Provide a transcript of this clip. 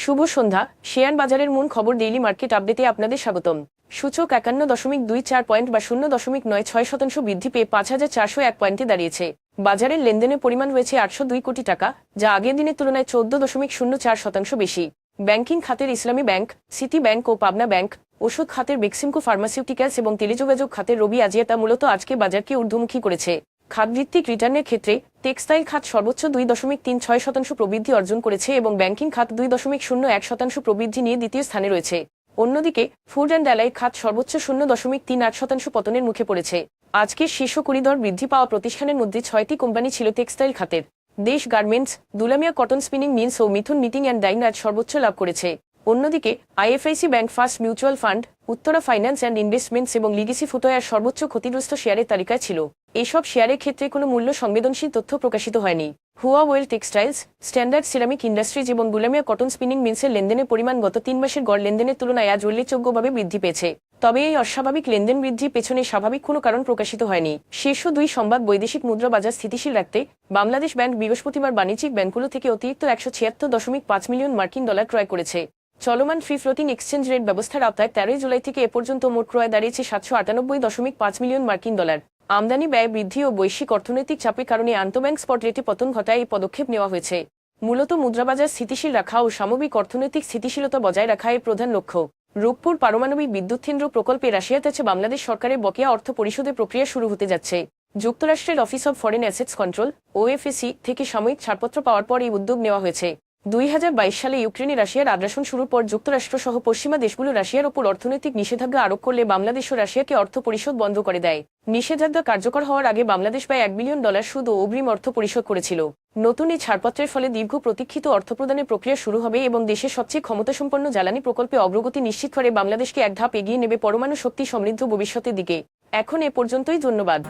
শুভ সন্ধ্যা। Share বাজারের মূল খবর ডেইলি মার্কেট আপডেটে আপনাদের স্বাগতম। সূচক 51.24 পয়েন্ট বা 0.96% বৃদ্ধি পেয়ে 5,401 পয়েন্টে দাঁড়িয়েছে। বাজারের লেনদেনের পরিমাণ হয়েছে 802 কোটি টাকা, যা আগের দিনের তুলনায় 14.04% বেশি। ব্যাংকিং খাতের ইসলামী ব্যাংক, সিটি ব্যাংক ও পাবনা ব্যাংক, ওষুধ খাতের বেক্সিমকো ফার্মাসিউটিক্যালস এবং টেলিযোগাযোগ খাতের রবি আজিয়াতা মূলত আজকে বাজারকে ঊর্ধ্বমুখী করেছে। খাতভিত্তিক রিটার্নের ক্ষেত্রে টেক্সটাইল খাত সর্বোচ্চ 2.36% প্রবৃদ্ধি অর্জন করেছে এবং ব্যাংকিং খাত 2.01% প্রবৃদ্ধি নিয়ে দ্বিতীয় স্থানে রয়েছে। অন্যদিকে ফুড অ্যান্ড অ্যালাইড খাত সর্বোচ্চ 0.38% পতনের মুখে পড়েছে। আজকের শীর্ষ করিডর বৃদ্ধি পাওয়া প্রতিষ্ঠানের মধ্যে 6টি কোম্পানি ছিল টেক্সটাইল খাতের। Desh garments, Dulamia cotton spinning mills ও মিথুন নিটিং অ্যান্ড ডাইং আজ সর্বোচ্চ লাভ করেছে। অন্যদিকে IFIC bank, first mutual fund, Uttara finance and investments এবং লিগেসি ফুটওয়্যার সর্বোচ্চ ক্ষতিগ্রস্ত শেয়ারের তালিকায় ছিল। এসব শেয়ারের ক্ষেত্রে কোনো মূল্য সংবেদনশীল তথ্য প্রকাশিত হয়নি। হুয়াওয়েল টেক্সটাইলস, স্ট্যান্ডার্ড সিরামিক ইন্ডাস্ট্রিজ এবং দুলামিয়া কটন স্পিনিং মিলসের লেনদেনের পরিমাণ গত 3 মাসের গড় লেনদেনের তুলনায় আজ উল্লেখযোগ্যভাবে বৃদ্ধি পেয়েছে। তবে এই অস্বাভাবিক লেনদেন বৃদ্ধির পেছনে স্বাভাবিক কোনো কারণ প্রকাশিত হয়নি। শীর্ষ 2 সংবাদ বৈদেশিক মুদ্রা বাজার স্থিতিশীল রাখতে বাংলাদেশ ব্যাংক বৃহস্পতিবার বাণিজ্যিক ব্যাংকগুলো থেকে অতিরিক্ত 176.5 মিলিয়ন মার্কিন ডলার ক্রয় করেছে। চলমান ফ্রি ফ্লোটিং এক্সচেঞ্জ রেট ব্যবস্থার আওতায় 13 জুলাই থেকে এ পর্যন্ত মোট ক্রয় দাঁড়িয়েছে 798.5 মিলিয়ন মার্কিন ডলার। আমদানি ব্যয় বৃদ্ধি ও বৈশ্বিক অর্থনৈতিক চাপের কারণে আন্তঃব্যাংক স্পট রেটে পতন ঘটায় এই পদক্ষেপ নেওয়া হয়েছে। মূলত মুদ্রাবাজার স্থিতিশীল রাখা ও সামগ্রিক অর্থনৈতিক স্থিতিশীলতা বজায় রাখা এর প্রধান লক্ষ্য। রূপপুর পারমাণবিক বিদ্যুৎকেন্দ্র প্রকল্পে রাশিয়ার কাছে বাংলাদেশ সরকারের বকেয়া অর্থ পরিশোধের প্রক্রিয়া শুরু হতে যাচ্ছে। যুক্তরাষ্ট্রের office of foreign assets control OFAC থেকে সাময়িক ছাড়পত্র পাওয়ার পর এই উদ্যোগ নেওয়া হয়েছে। 2022 সালে ইউক্রেনে রাশিয়ার আগ্রাসন শুরুর পর যুক্তরাষ্ট্র সহ পশ্চিমা দেশগুলো রাশিয়ার ওপর অর্থনৈতিক নিষেধাজ্ঞা আরোপ করলে বাংলাদেশ ও রাশিয়াকে অর্থ পরিশোধ বন্ধ করে দেয়। নিষেধাজ্ঞা কার্যকর হওয়ার আগে বাংলাদেশ প্রায় $1 বিলিয়ন সুদ ও অগ্রিম অর্থ পরিশোধ করেছিল। নতুন এই ছাড়পত্রের ফলে দীর্ঘ প্রতীক্ষিত অর্থ প্রদানের প্রক্রিয়া শুরু হবে এবং দেশের সবচেয়ে ক্ষমতাসম্পন্ন জ্বালানি প্রকল্পে অগ্রগতি নিশ্চিত করে বাংলাদেশকে এক ধাপ এগিয়ে নেবে পরমাণু শক্তি সমৃদ্ধ ভবিষ্যতের দিকে। এখন এ পর্যন্তই, ধন্যবাদ।